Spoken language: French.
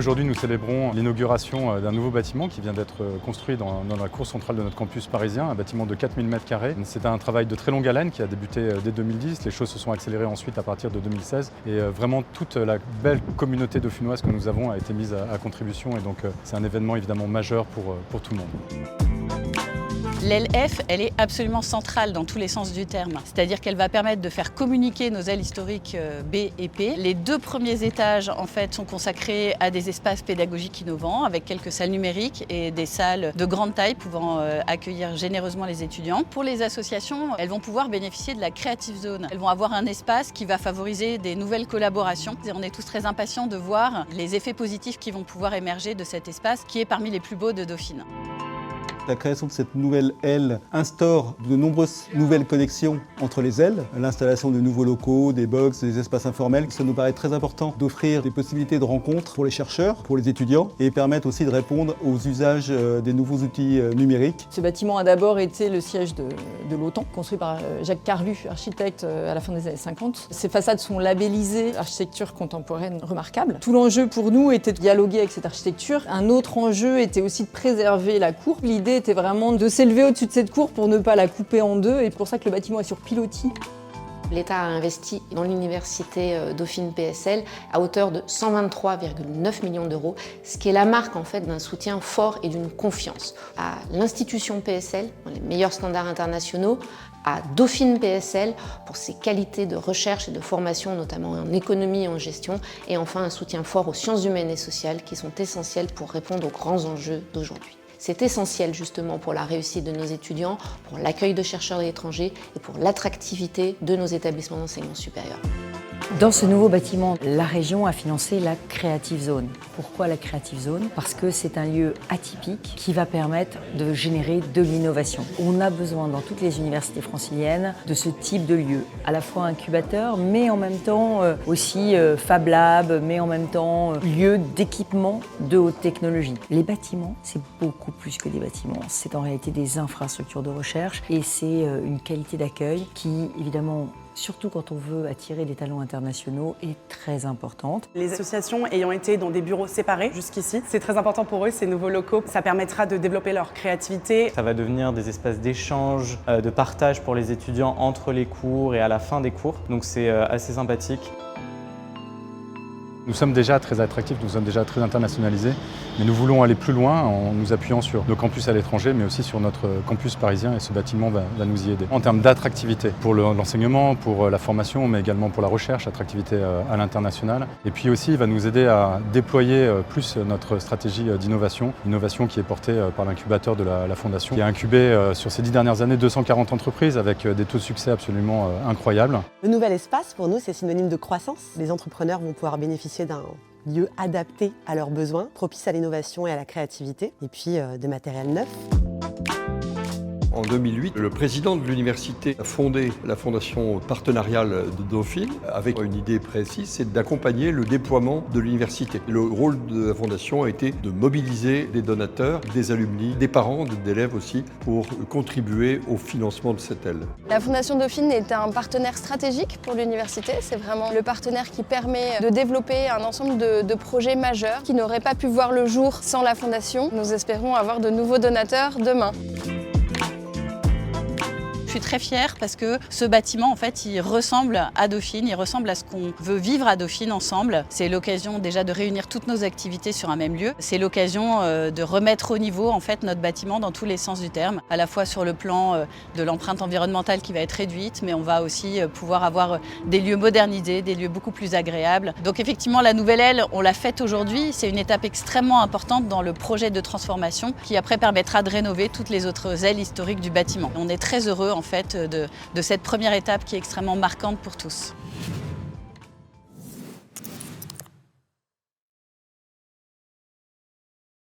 Aujourd'hui, nous célébrons l'inauguration d'un nouveau bâtiment qui vient d'être construit dans la cour centrale de notre campus parisien, un bâtiment de 4000 m². C'est un travail de très longue haleine qui a débuté dès 2010. Les choses se sont accélérées ensuite à partir de 2016. Et vraiment, toute la belle communauté dauphinoise que nous avons a été mise à contribution. Et donc, c'est un événement évidemment majeur pour tout le monde. L'aile F, elle est absolument centrale dans tous les sens du terme. C'est-à-dire qu'elle va permettre de faire communiquer nos ailes historiques B et P. Les deux premiers étages, en fait, sont consacrés à des espaces pédagogiques innovants, avec quelques salles numériques et des salles de grande taille pouvant accueillir généreusement les étudiants. Pour les associations, elles vont pouvoir bénéficier de la Creative Zone. Elles vont avoir un espace qui va favoriser des nouvelles collaborations. Et on est tous très impatients de voir les effets positifs qui vont pouvoir émerger de cet espace, qui est parmi les plus beaux de Dauphine. La création de cette nouvelle aile instaure de nombreuses nouvelles connexions entre les ailes. L'installation de nouveaux locaux, des box, des espaces informels. Ça nous paraît très important d'offrir des possibilités de rencontres pour les chercheurs, pour les étudiants et permettre aussi de répondre aux usages des nouveaux outils numériques. Ce bâtiment a d'abord été le siège de l'OTAN, construit par Jacques Carlu, architecte à la fin des années 50. Ces façades sont labellisées architecture contemporaine remarquable. Tout l'enjeu pour nous était de dialoguer avec cette architecture. Un autre enjeu était aussi de préserver la cour. L'idée était vraiment de s'élever au-dessus de cette cour pour ne pas la couper en deux, et c'est pour ça que le bâtiment est sur pilotis. L'État a investi dans l'université Dauphine PSL à hauteur de 123,9 millions d'euros, ce qui est la marque en fait d'un soutien fort et d'une confiance à l'institution PSL, dans les meilleurs standards internationaux, à Dauphine PSL pour ses qualités de recherche et de formation, notamment en économie et en gestion, et enfin un soutien fort aux sciences humaines et sociales qui sont essentielles pour répondre aux grands enjeux d'aujourd'hui. C'est essentiel justement pour la réussite de nos étudiants, pour l'accueil de chercheurs étrangers et pour l'attractivité de nos établissements d'enseignement supérieur. Dans ce nouveau bâtiment, la région a financé la Creative Zone. Pourquoi la Creative Zone? Parce que c'est un lieu atypique qui va permettre de générer de l'innovation. On a besoin dans toutes les universités franciliennes de ce type de lieu, à la fois incubateur, mais en même temps aussi Fab Lab, mais en même temps lieu d'équipement de haute technologie. Les bâtiments, c'est beaucoup plus que des bâtiments. C'est en réalité des infrastructures de recherche et c'est une qualité d'accueil qui, évidemment, surtout quand on veut attirer des talents internationaux, est très importante. Les associations ayant été dans des bureaux séparés jusqu'ici, c'est très important pour eux, ces nouveaux locaux. Ça permettra de développer leur créativité. Ça va devenir des espaces d'échange, de partage pour les étudiants entre les cours et à la fin des cours. Donc c'est assez sympathique. Nous sommes déjà très attractifs, nous sommes déjà très internationalisés, mais nous voulons aller plus loin en nous appuyant sur nos campus à l'étranger, mais aussi sur notre campus parisien, et ce bâtiment va nous y aider. En termes d'attractivité, pour l'enseignement, pour la formation, mais également pour la recherche, attractivité à l'international. Et puis aussi, il va nous aider à déployer plus notre stratégie d'innovation, innovation qui est portée par l'incubateur de la Fondation, qui a incubé sur ces 10 dernières années 240 entreprises avec des taux de succès absolument incroyables. Le nouvel espace, pour nous, c'est synonyme de croissance. Les entrepreneurs vont pouvoir bénéficier d'un lieu adapté à leurs besoins, propice à l'innovation et à la créativité, et puis des matériels neufs. En 2008, le président de l'université a fondé la fondation partenariale de Dauphine avec une idée précise, c'est d'accompagner le déploiement de l'université. Le rôle de la fondation a été de mobiliser des donateurs, des alumni, des parents, d'élèves aussi, pour contribuer au financement de cette aile. La Fondation Dauphine est un partenaire stratégique pour l'université. C'est vraiment le partenaire qui permet de développer un ensemble de projets majeurs qui n'auraient pas pu voir le jour sans la Fondation. Nous espérons avoir de nouveaux donateurs demain. Je suis très fière parce que ce bâtiment, en fait, il ressemble à Dauphine, il ressemble à ce qu'on veut vivre à Dauphine ensemble. C'est l'occasion déjà de réunir toutes nos activités sur un même lieu. C'est l'occasion de remettre au niveau, en fait, notre bâtiment dans tous les sens du terme, à la fois sur le plan de l'empreinte environnementale qui va être réduite, mais on va aussi pouvoir avoir des lieux modernisés, des lieux beaucoup plus agréables. Donc effectivement, la nouvelle aile, on l'a faite aujourd'hui. C'est une étape extrêmement importante dans le projet de transformation qui après permettra de rénover toutes les autres ailes historiques du bâtiment. On est très heureux en fait de cette première étape qui est extrêmement marquante pour tous.